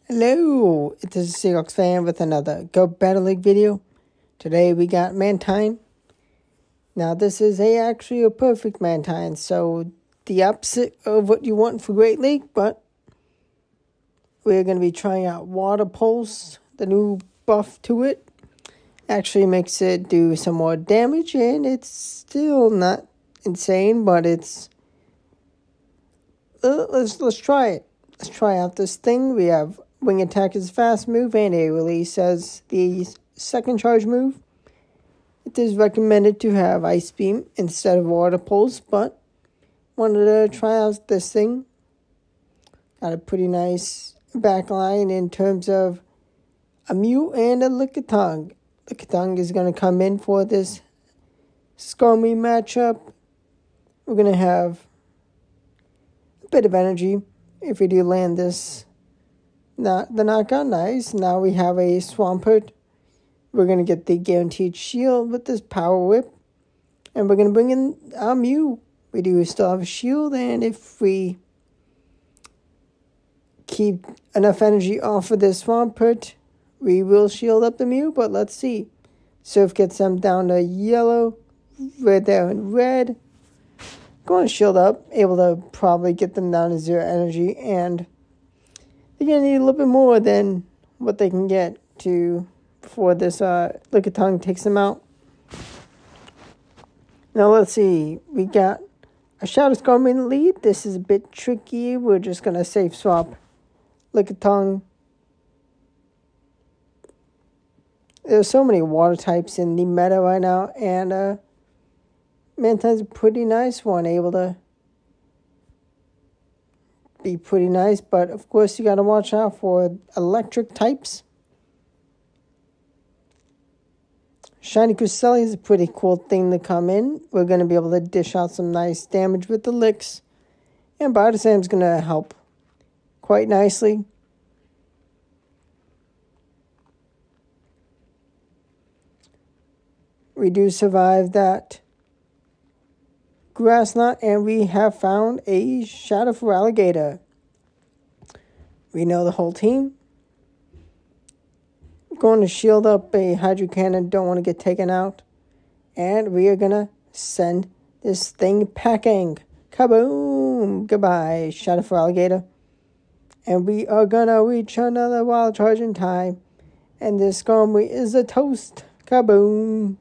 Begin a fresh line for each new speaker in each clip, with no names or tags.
Hello, it is SeahawksFan with another Go Battle League video. Today we got Mantine. Now this is actually a perfect Mantine, so the opposite of what you want for Great League, but we're going to be trying out Water Pulse, the new buff to it. Actually makes it do some more damage, and it's still not insane, but it's... let's try it. Let's try out this thing. We have Wing Attack is fast move and a release as the second charge move. It is recommended to have Ice Beam instead of Water Pulse, but wanted to try out this thing. Got a pretty nice backline in terms of a Mew and a Lickitung. Lickitung is going to come in for this Skarmy matchup. We're going to have a bit of energy if we do land this. Not the knockout, nice. Now we have a Swampert. We're going to get the guaranteed shield with this Power Whip. And we're going to bring in our Mew. We do still have a shield, and if we keep enough energy off of this Swampert, we will shield up the Mew, but let's see. Surf gets them down to yellow, red there and red. Going to shield up, able to probably get them down to 0 energy, and they're going to need a little bit more than what they can get to before this Lickitung takes them out. Now let's see, we got a Shadow Skarmy in the lead. This is a bit tricky. We're just going to safe swap Lickitung. There's so many water types in the meta right now, and Mantine's a pretty nice one, able to be pretty nice, but of course you got to watch out for electric types. Shiny Cresselia is a pretty cool thing to come in. We're going to be able to dish out some nice damage with the licks, and Biotisam's going to help quite nicely. We do survive that Grass Knot, and we have found a Shadow for Alligator. We know the whole team. Going to shield up a Hydro Cannon, don't want to get taken out. And we are going to send this thing packing. Kaboom! Goodbye, Shadow for Alligator. And we are going to reach another wild charge in time. And this Skarmy is a toast. Kaboom!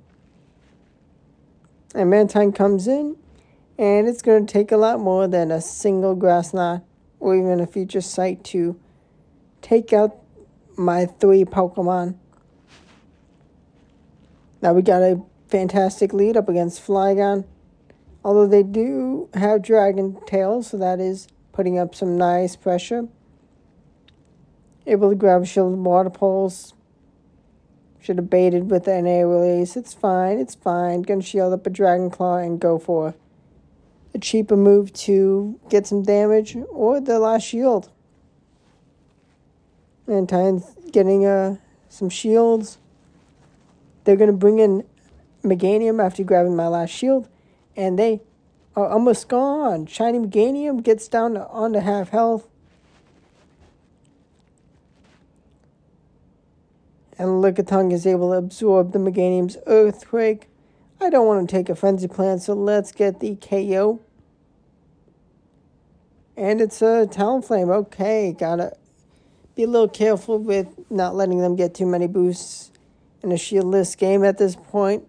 And Mantine comes in. And it's going to take a lot more than a single Grass Knot or even a Future Sight to take out my 3 Pokemon. Now we got a fantastic lead up against Flygon. Although they do have Dragon Tail, so that is putting up some nice pressure. Able to grab a Shield Water Pulse. Should have baited with an air release. It's fine, it's fine. Gonna shield up a Dragon Claw and go for a cheaper move to get some damage, or the last shield. Mantine's getting some shields. They're going to bring in Meganium after grabbing my last shield, and they are almost gone. Shiny Meganium gets down to onto half health. And Lickitung is able to absorb the Meganium's Earthquake. I don't want to take a Frenzy Plant, so let's get the KO. And it's a Talonflame. Okay, gotta be a little careful with not letting them get too many boosts in a shieldless game at this point.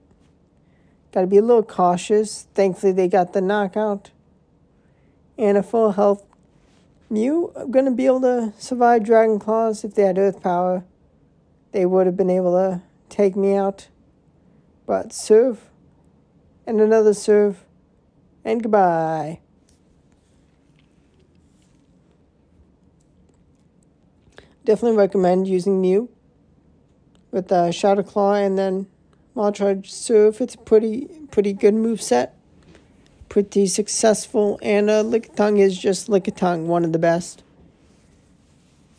Gotta be a little cautious. Thankfully, they got the knockout. And a full health Mew. I'm gonna be able to survive Dragon Claws. If they had Earth Power, they would have been able to take me out. But Surf. And another Surf, and goodbye. Definitely recommend using Mew with Shadow Claw and then Wild Charge Surf. It's a pretty good moveset. Pretty successful, and Lickitung is just Lickitung, one of the best.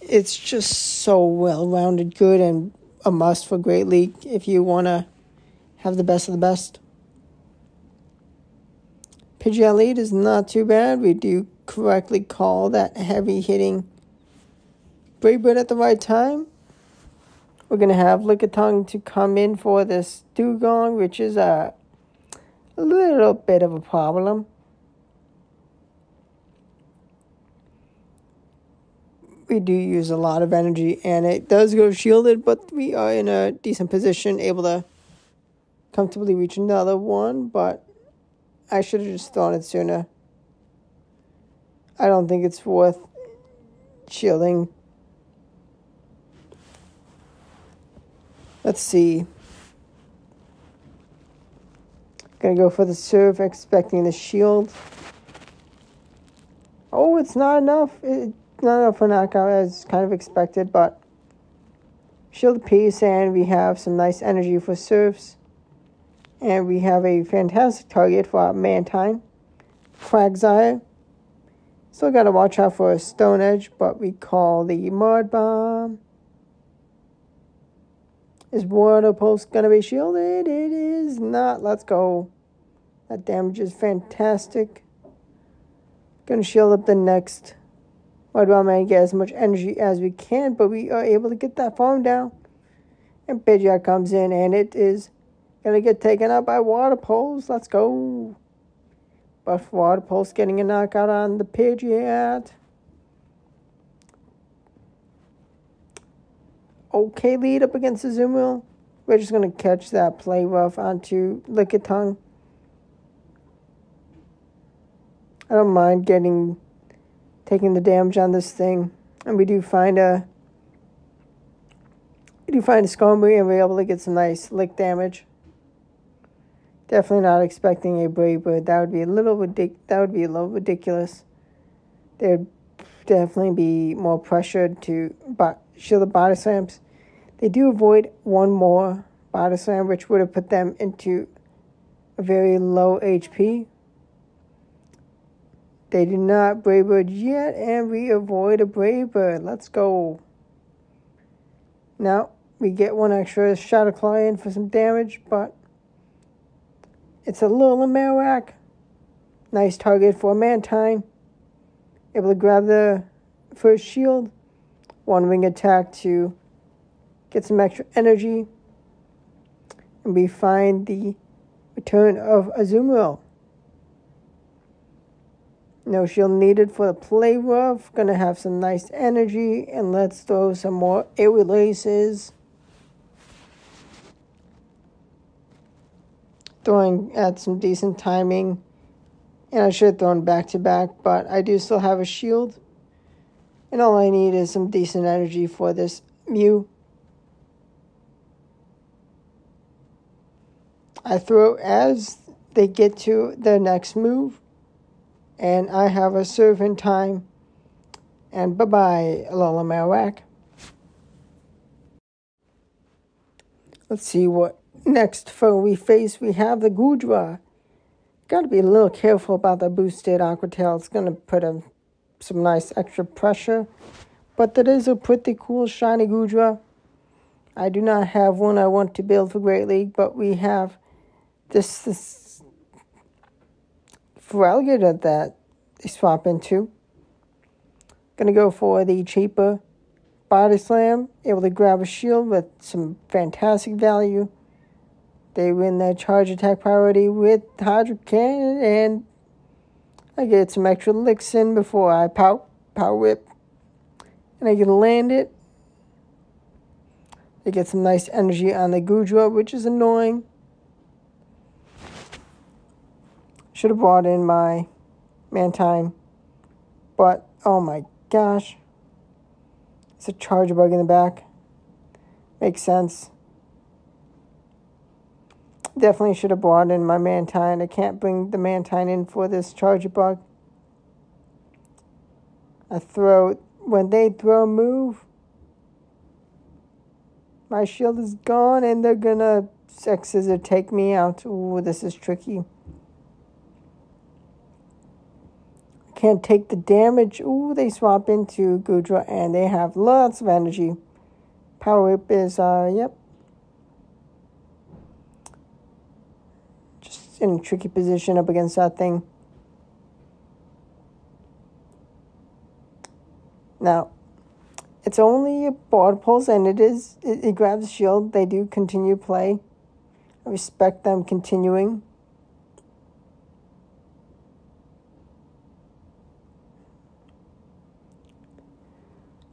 It's just so well-rounded good and a must for Great League if you want to have the best of the best. Pidgeot lead is not too bad. We do correctly call that heavy hitting Brave Bird at the right time. We're going to have Lickitung to come in for this Dugong, which is a little bit of a problem. We do use a lot of energy, and it does go shielded, but we are in a decent position, able to comfortably reach another one, but I should have just thrown it sooner. I don't think it's worth shielding. Let's see. Gonna go for the serve, expecting the shield. Oh, it's not enough. It's not enough for knockout as kind of expected, but shield a piece, and we have some nice energy for serves. And we have a fantastic target for our Mantine, Quagsire. Still got to watch out for a Stone Edge, but we call the Mud Bomb. Is Water Pulse going to be shielded? It is not. Let's go. That damage is fantastic. Going to shield up the next Mud Bomb and get as much energy as we can, but we are able to get that farm down. And Pidgeot comes in, and it is going to get taken out by Water Pulse. Let's go. Buffed Water Pulse getting a knockout on the Pidgeot. Okay, lead up against the Azumarill. We're just going to catch that play rough onto Lickitung. I don't mind taking the damage on this thing. And we do find a Skarmory, and we're able to get some nice lick damage. Definitely not expecting a Brave Bird. That would be a little ridiculous. There'd definitely be more pressure to shield the body slams. They do avoid one more body slam, which would have put them into a very low HP. They do not Brave Bird yet, and we avoid a Brave Bird. Let's go. Now, we get one extra Shadow Claw in for some damage, but it's a little Marowak. Nice target for Mantine. Able to grab the first shield. One wing attack to get some extra energy. And we find the return of Azumarill. No shield needed for the play rough. Gonna have some nice energy. And let's throw some more air releases. Throwing at some decent timing. And I should have thrown back to back, but I do still have a shield. And all I need is some decent energy for this Mew. I throw as they get to their next move. And I have a serve in time. And bye-bye, Alola Marowak. Let's see what next foe we face. We have the Goodra. Got to be a little careful about the boosted Aqua Tail. It's going to put some nice extra pressure. But that is a pretty cool shiny Goodra. I do not have one I want to build for Great League, but we have this Feraligatr that they swap into. Gonna go for the cheaper Body Slam. Able to grab a shield with some fantastic value. They win their charge attack priority with Hydro Cannon, and I get some extra licks in before I Power Whip. And I can land it. They get some nice energy on the Goodra, which is annoying. Should have brought in my Mantine. But, oh my gosh. It's a charge bug in the back. Makes sense. Definitely should have brought in my Mantine. I can't bring the Mantine in for this charge bug. When they throw a move, my shield is gone and they're gonna X-Scissor take me out. Ooh, this is tricky. Can't take the damage. Ooh, they swap into Goodra and they have lots of energy. Power Whip is, yep. Just in a tricky position up against that thing. Now, It's only a water pulse, and it grabs the shield. They do continue play. I respect them continuing.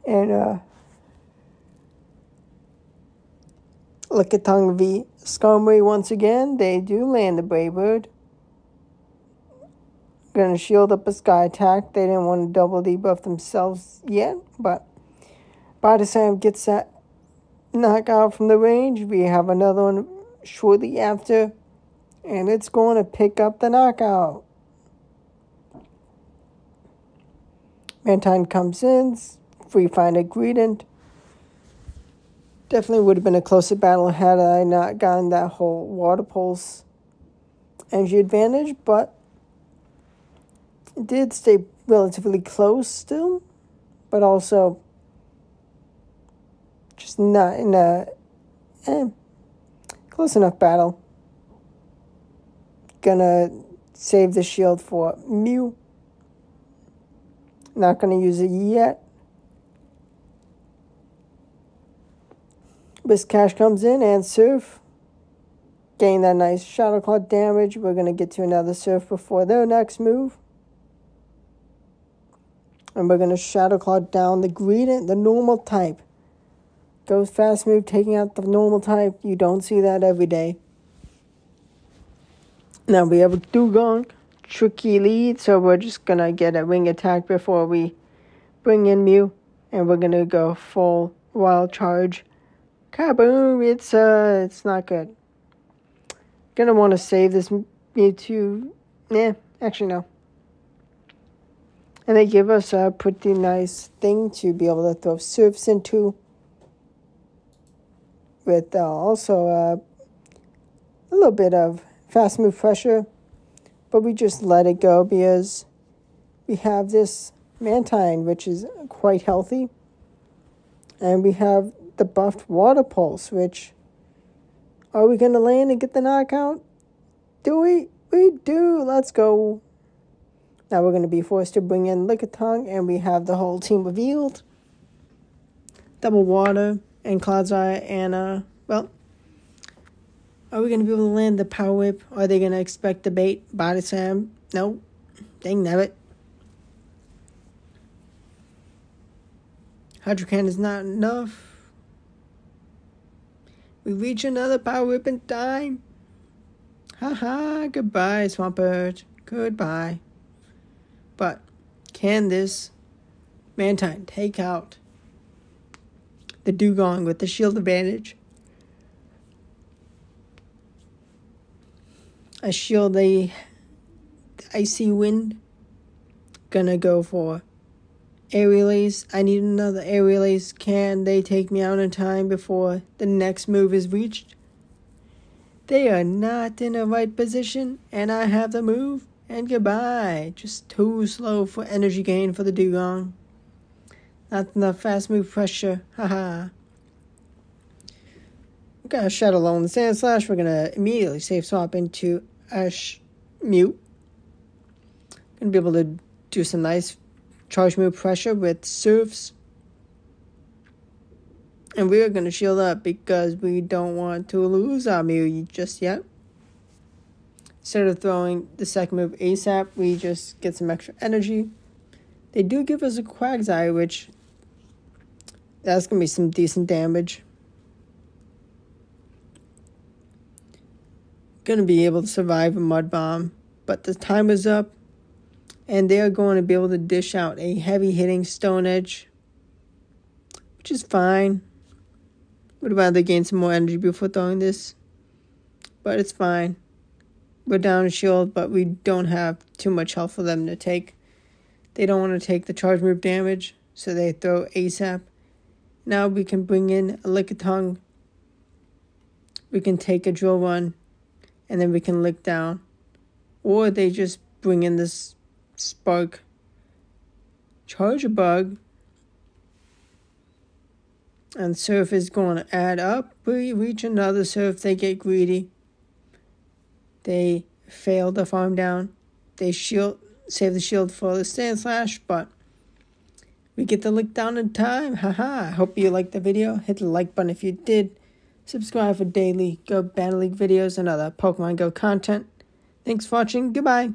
And Lickitung v. Skarmory once again. They do land the Brave Bird. Gonna shield up a sky attack. They didn't want to double debuff themselves yet, but by the time gets that knockout from the range, we have another one shortly after, and it's going to pick up the knockout. Mantine comes in, free find a Greedent. Definitely would have been a closer battle had I not gotten that whole Water Pulse energy advantage, but it did stay relatively close still, but also just not in a close enough battle. Gonna save the shield for Mew. Not gonna use it yet. Whiscash comes in and Surf. Gain that nice Shadow Claw damage. We're gonna get to another Surf before their next move. And we're gonna Shadow Claw down the Greedent, the normal type. Goes fast move, taking out the normal type. You don't see that every day. Now we have a Dugong, tricky lead, so we're just gonna get a wing attack before we bring in Mew, and we're gonna go full wild charge. Kaboom! It's not good. Gonna want to save this Mewtwo. Actually no. And they give us a pretty nice thing to be able to throw Surfs into. With also a little bit of fast move pressure. But we just let it go because we have this Mantine, which is quite healthy. And we have the Buffed Water Pulse, which... Are we going to land and get the knockout? Do we? We do. Let's go. Now we're going to be forced to bring in Lickitung, and we have the whole team revealed. Double Water and Cloud's Eye, and, well, are we going to be able to land the Power Whip? Are they going to expect the bait? Body Slam? No. Dang nabbit. Hydro Cannon is not enough. We reach another Power Whip in time. Haha, goodbye, Swampert. Goodbye. But can this Mantine take out the Dugong with the shield advantage? I shield the Icy Wind. Gonna go for Air Relays. I need another Air Relays. Can they take me out in time before the next move is reached? They are not in the right position, and I have the move, and goodbye. Just too slow for energy gain for the Dugong. Not enough fast move pressure. Haha. We got a Shadow Low in the Sand Slash. We're going to immediately safe swap into Mew. Going to be able to do some nice charge move pressure with Surfs. And we're going to shield up because we don't want to lose our Mew just yet. Instead of throwing the second move ASAP, we just get some extra energy. They do give us a Quagsire, which that's going to be some decent damage. Going to be able to survive a Mud Bomb, but the time is up. And they are going to be able to dish out a heavy-hitting Stone Edge, which is fine. Would have rather gain some more energy before throwing this, but it's fine. We're down a shield, but we don't have too much health for them to take. They don't want to take the charge move damage, so they throw ASAP. Now we can bring in a Lickitung. We can take a Drill Run, and then we can lick down. Or they just bring in this Spark Charge Bug, and Surf is going to add up. We reach another Surf. They get greedy. They fail the farm down. They save the shield for the Sand Slash, but We get the link down in time. Haha. I hope you liked the video. Hit the like button if you did. Subscribe for daily Go Battle League videos and other Pokemon Go content. Thanks for watching. Goodbye.